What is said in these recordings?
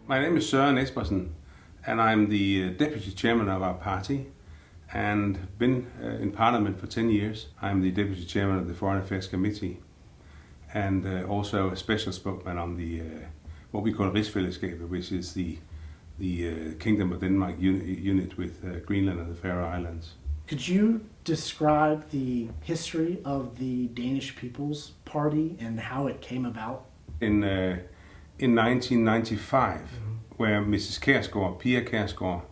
My name is Soren Espersen, and I'm the deputy chairman of our party and been in Parliament for 10 years. I'm the deputy chairman of the Foreign Affairs Committee and also a special spokesman on the what we call Rigsfællesskabet, which is the Kingdom of Denmark unit with Greenland and the Faroe Islands. Could you describe the history of the Danish People's Party and how it came about? In 1995, where Mrs. Kjærsgaard, Pia Kjærsgaard,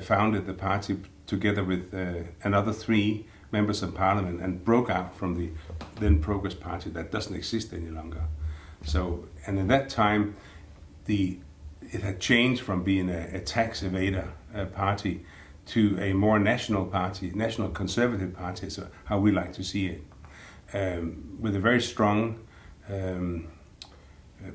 founded the party together with another 3 members of Parliament and broke out from the then Progress Party that doesn't exist any longer. So, and at that time, it had changed from being a tax evader party to a more national party, national conservative party, so how we like to see it, with a very strong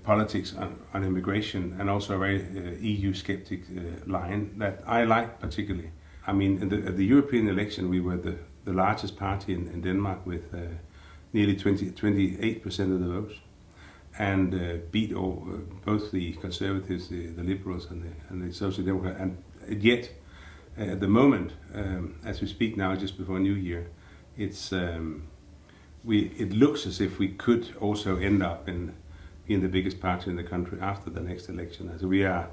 politics on immigration and also a very EU skeptic line that I like particularly. I mean, at the European election, we were the largest party in Denmark with nearly 28% of the votes, and beat both the Conservatives, the Liberals, and the Social Democrats. And yet, at the moment, as we speak now, just before New Year, it looks as if we could also end up in the biggest party in the country after the next election. So we are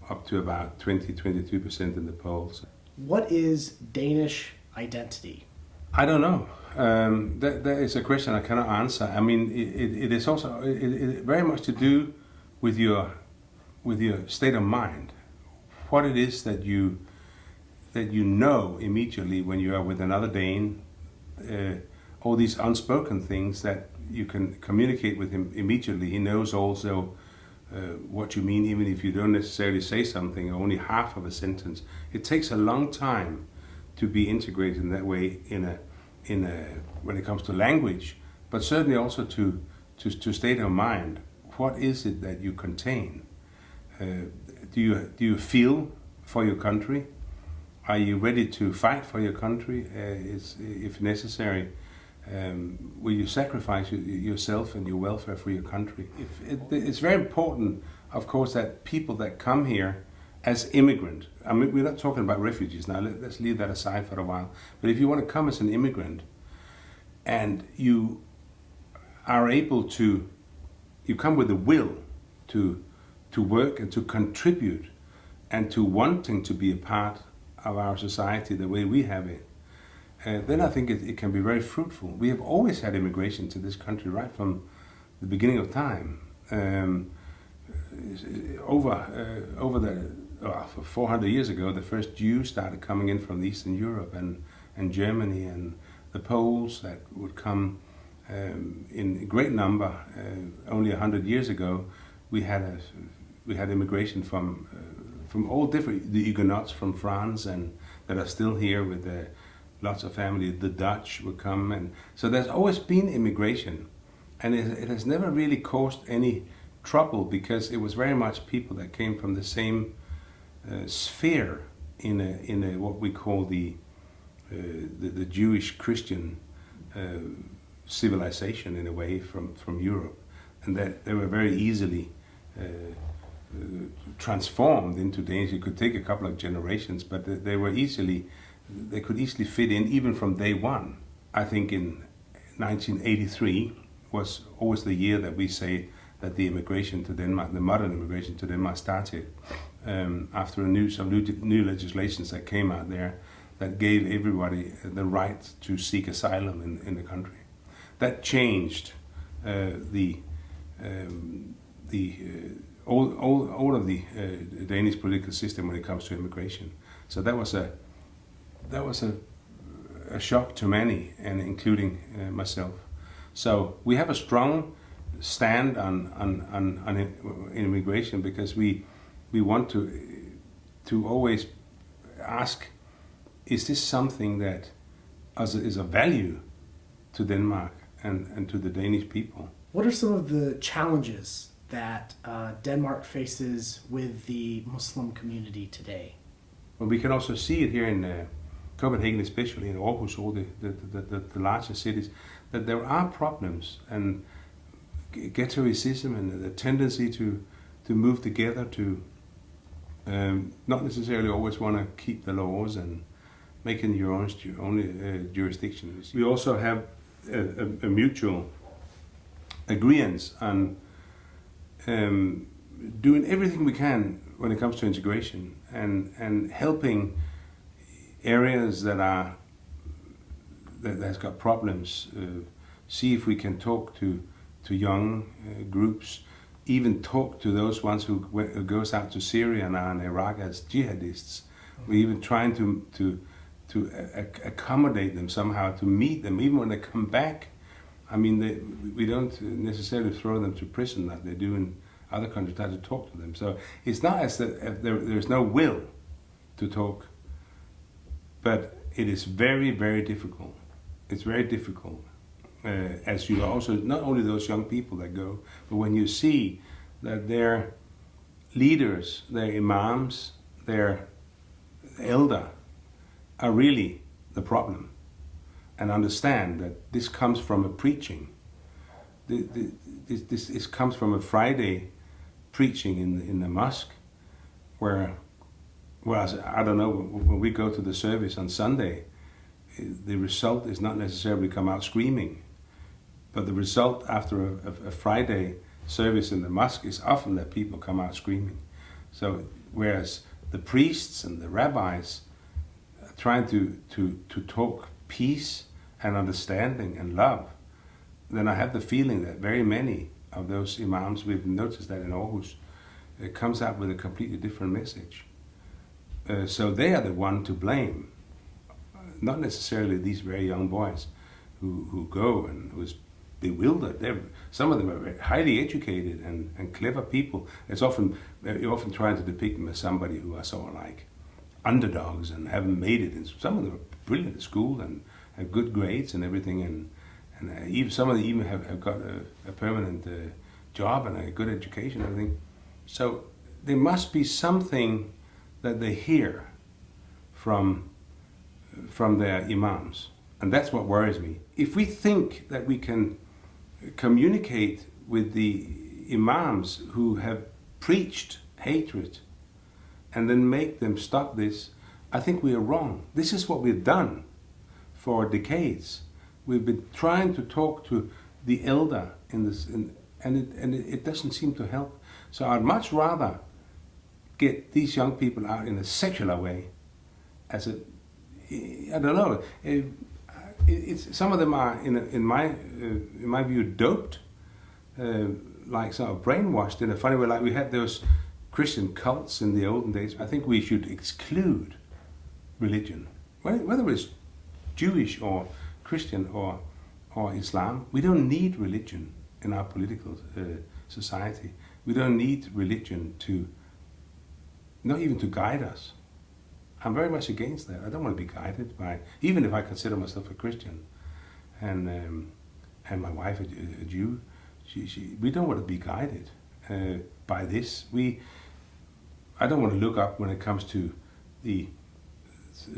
up to about 22% in the polls. What is Danish identity? I don't know. That is a question I cannot answer. I mean, it is also very much to do with your state of mind. What it is that you know immediately when you are with another Dane. All these unspoken things that you can communicate with him immediately. He knows also what you mean, even if you don't necessarily say something, or only half of a sentence. It takes a long time to be integrated in that way when it comes to language, but certainly also to state of mind. What is it that you contain? Do you feel for your country? Are you ready to fight for your country if necessary? Will you sacrifice yourself and your welfare for your country? It's very important, of course, that people that come here as immigrant, I mean, we're not talking about refugees now, let's leave that aside for a while, but if you want to come as an immigrant and you are able to, you come with the will to work and to contribute and to wanting to be a part of our society the way we have it, then I think it can be very fruitful. We have always had immigration to this country right from the beginning of time. For 400 years ago, the first Jews started coming in from Eastern Europe and Germany, and the Poles that would come in great number. Only 100 years ago, we had immigration from all different, the Huguenots from France, and that are still here with lots of family. The Dutch would come, and so there's always been immigration, and it has never really caused any trouble because it was very much people that came from the same sphere in a what we call the Jewish Christian civilization in a way from Europe, and that they were very easily transformed into Danish. It could take a couple of generations, but they could easily fit in even from day one. I think in 1983 was always the year that we say that the immigration to Denmark, the modern immigration to Denmark, started after some new legislations that came out there that gave everybody the right to seek asylum in the country. That changed all of the Danish political system when it comes to immigration. So that was a shock to many, and including myself. So we have a strong stand on immigration because we want to always ask, is this something that is of value to Denmark and to the Danish people? What are some of the challenges that Denmark faces with the Muslim community today? Well, we can also see it here in Copenhagen, especially in Aarhus, all the larger cities, that there are problems and ghettoism and the tendency to move together, to not necessarily always want to keep the laws and making your own jurisdiction. We also have a mutual agreement on doing everything we can when it comes to integration and helping areas that's got problems. See if we can talk to young groups, even talk to those ones who goes out to Syria now and Iraq as jihadists. We're even trying to accommodate them somehow, to meet them, even when they come back. I mean, we don't necessarily throw them to prison like they do in other countries. Try to talk to them. So it's not as that there's no will to talk, but it is very, very difficult. It's very difficult. As you also, not only those young people that go, but when you see that their leaders, their imams, their elder are really the problem, and understand that this comes from a preaching. This comes from a Friday preaching in the mosque, whereas I don't know, when we go to the service on Sunday, the result is not necessarily come out screaming, but the result after a Friday service in the mosque is often that people come out screaming. So whereas the priests and the rabbis are trying to talk peace and understanding and love, then I have the feeling that very many of those imams, we've noticed that in Aarhus, it comes out with a completely different message. So they are the one to blame, not necessarily these very young boys who go and who's bewildered. Some of them are very highly educated and clever people. You're often trying to depict them as somebody who are sort of like underdogs and haven't made it. And some of them are brilliant at school and have good grades and everything, and even some of them even have got a permanent job and a good education and everything. So there must be something that they hear from their imams, and that's what worries me. If we think that we can communicate with the imams who have preached hatred and then make them stop this, I think we are wrong. This is what we've done for decades. We've been trying to talk to the elder in this, and it doesn't seem to help. So I'd much rather get these young people out in a secular way, I don't know. Some of them are, in my view, doped, like sort of brainwashed in a funny way. Like we had those Christian cults in the olden days. I think we should exclude religion, whether it's Jewish or Christian or Islam. We don't need religion in our political society. We don't need religion not even to guide us. I'm very much against that. I don't want to be guided by, even if I consider myself a Christian, and my wife a Jew. We don't want to be guided by this. I don't want to look up when it comes to the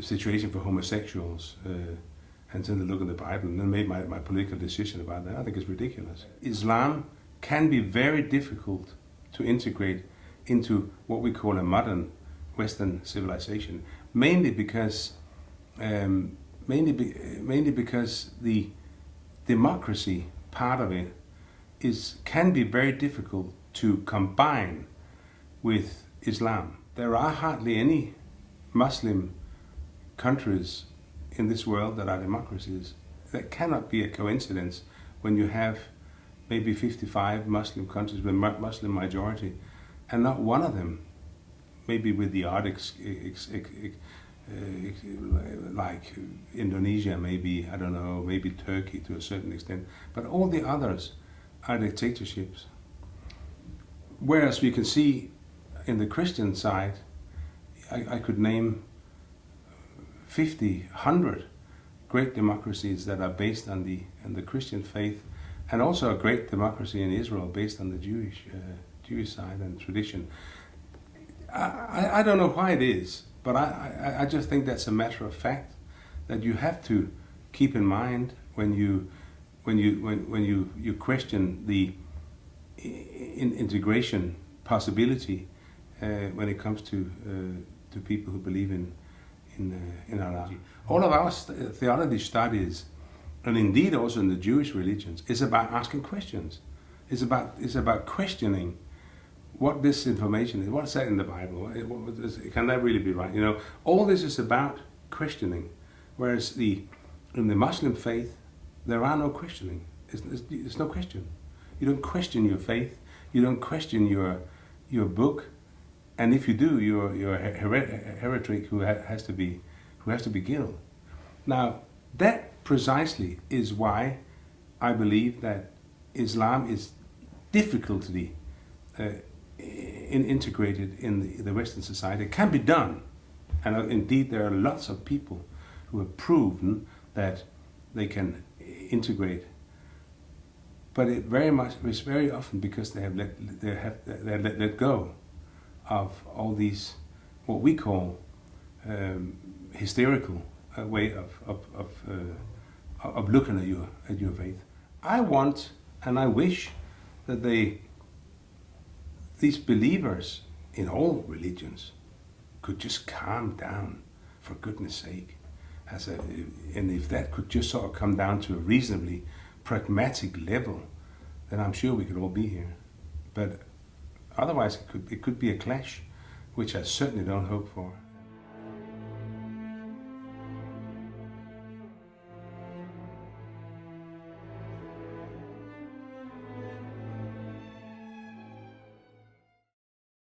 situation for homosexuals and then look in the Bible and then make my political decision about that. I think it's ridiculous. Islam can be very difficult to integrate into what we call a modern Western civilization, mainly because the democracy part of it can be very difficult to combine with Islam. There are hardly any Muslim countries in this world that are democracies. That cannot be a coincidence when you have maybe 55 Muslim countries with Muslim majority, and not one of them, maybe with the odd like Indonesia, maybe, I don't know, maybe Turkey to a certain extent, but all the others are dictatorships. Whereas we can see in the Christian side, I could name 50, 100 great democracies that are based on the Christian faith, and also a great democracy in Israel based on the Jewish side and tradition. I don't know why it is, but I just think that's a matter of fact that you have to keep in mind when you question the integration possibility when it comes to people who believe in Allah. All of our theology studies, and indeed also in the Jewish religions, is about asking questions. It's about questioning what this information is. What's that in the Bible? Can that really be right? You know, all this is about questioning. Whereas in the Muslim faith, there are no questioning. There's no question. You don't question your faith. You don't question your book. And if you do, you're a heretic who has to be killed. Now, that precisely is why I believe that Islam is difficultly integrated in the Western society. It can be done, and indeed there are lots of people who have proven that they can integrate. But it's very often because they have let go of all these, what we call hysterical way of looking at your faith. I want and I wish that these believers in all religions could just calm down, for goodness sake. And if that could just sort of come down to a reasonably pragmatic level, then I'm sure we could all be here. But otherwise, it could be a clash, which I certainly don't hope for.